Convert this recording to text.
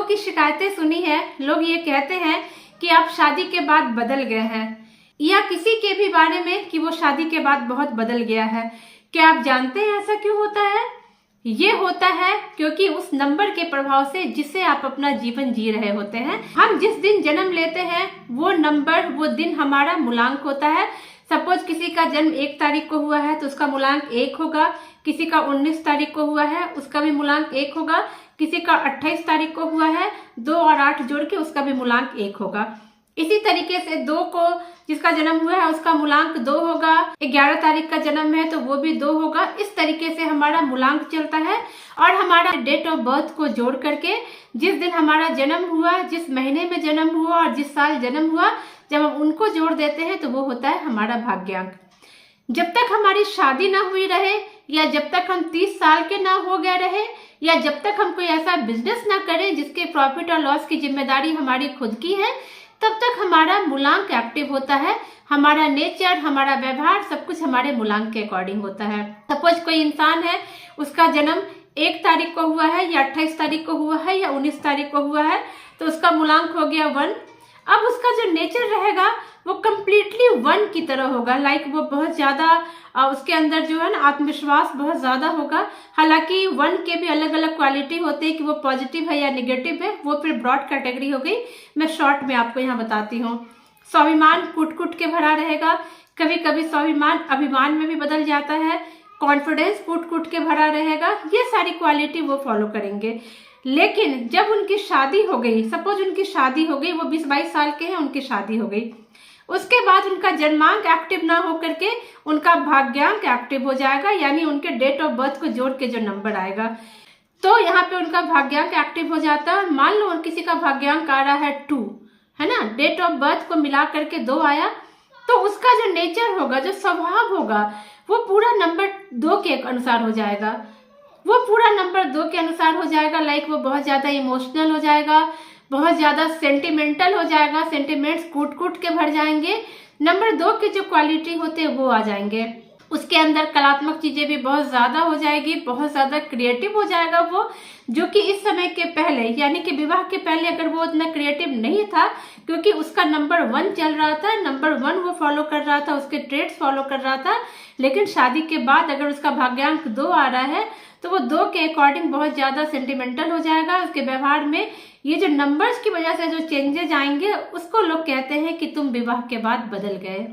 की शिकायतें सुनी है। लोग ये कहते हैं कि आप शादी के बाद बदल गए हैं, या किसी के भी बारे में कि वो शादी के बाद बहुत बदल गया है। क्या आप जानते हैं ऐसा क्यों होता है? ये होता है क्योंकि उस नंबर के प्रभाव से जिससे आप अपना जीवन जी रहे होते हैं। हम जिस दिन जन्म लेते हैं वो नंबर, वो दिन हमारा मूलांक होता है। सपोज किसी का जन्म 1 तारीख को हुआ है तो उसका मूलांक 1 होगा, किसी का 19 तारीख को हुआ है उसका भी मूलांक 1 होगा, किसी का 28 तारीख को हुआ है 2 और 8 जोड़ के उसका भी मूलांक 1 होगा। इसी तरीके से 2 को जिसका जन्म हुआ है उसका मूलांक 2 होगा, 11 तारीख का जन्म है तो वो भी 2 होगा। इस तरीके से हमारा मूलांक चलता है और हमारा डेट ऑफ बर्थ को जोड़ करके जिस दिन हमारा जन्म हुआ, जिस महीने में जन्म हुआ और जिस साल जन्म हुआ, जब हम उनको जोड़ देते हैं तो वो होता है हमारा भाग्यांक। जब तक हमारी शादी ना हुई रहे, या जब तक हम 30 साल के ना हो गए रहे, या जब तक हम कोई ऐसा बिजनेस ना करें जिसके प्रॉफिट और लॉस की जिम्मेदारी हमारी खुद की है, तब तक हमारा मूलांक एक्टिव होता है। हमारा नेचर, हमारा व्यवहार, सब कुछ हमारे मूलांक के अकॉर्डिंग होता है। सपोज कोई इंसान है, उसका जन्म 1 तारीख को हुआ है या 28 तारीख को हुआ है या 19 तारीख को हुआ है तो उसका मूलांक हो गया 1। अब उसका जो नेचर रहेगा वो कम्प्लीटली 1 की तरह होगा। लाइक वो बहुत ज्यादा उसके अंदर जो है ना आत्मविश्वास बहुत ज्यादा होगा। हालांकि 1 के भी अलग अलग क्वालिटी होते हैं कि वो पॉजिटिव है या नेगेटिव है, वो फिर ब्रॉड कैटेगरी हो गई। मैं शॉर्ट में आपको यहाँ बताती हूँ। स्वाभिमान कूट कूट के भरा रहेगा, कभी कभी स्वाभिमान अभिमान में भी बदल जाता है। कॉन्फिडेंस कूट कूट के भरा रहेगा। ये सारी क्वालिटी वो फॉलो करेंगे। लेकिन जब उनकी शादी हो गई, सपोज उनकी शादी हो गई, वो 20-22 साल के हैं, उनकी शादी हो गई, उसके बाद उनका जन्मांक एक्टिव ना हो करके उनका भाग्यांक एक्टिव हो जाएगा, यानी उनके डेट ऑफ बर्थ को जोड़ के जो नंबर आएगा तो यहाँ पे उनका भाग्यांक एक्टिव हो जाता है। मान लो किसी का भाग्यांक आ रहा है 2, है ना, डेट ऑफ बर्थ को मिला करके 2 आया, तो उसका जो नेचर होगा, जो स्वभाव होगा, वो पूरा नंबर 2 के अनुसार हो जाएगा। वो पूरा नंबर 2 के अनुसार हो जाएगा। लाइक वो बहुत ज्यादा इमोशनल हो जाएगा, बहुत ज्यादा सेंटिमेंटल हो जाएगा, सेंटिमेंट्स कूट कूट के भर जाएंगे। नंबर 2 के जो क्वालिटी होते हैं वो आ जाएंगे। उसके अंदर कलात्मक चीजें भी बहुत ज्यादा हो जाएगी, बहुत ज्यादा क्रिएटिव हो जाएगा वो, जो कि इस समय के पहले यानी कि विवाह के पहले अगर वो उतना क्रिएटिव नहीं था, क्योंकि उसका नंबर 1 चल रहा था, नंबर 1 वो फॉलो कर रहा था, उसके ट्रेड्स फॉलो कर रहा था। लेकिन शादी के बाद अगर उसका भाग्यांक 2 आ रहा है तो वो 2 के अकॉर्डिंग बहुत ज्यादा सेंटिमेंटल हो जाएगा। उसके व्यवहार में ये जो नंबर्स की वजह से जो चेंजेस आएंगे उसको लोग कहते हैं कि तुम विवाह के बाद बदल गए।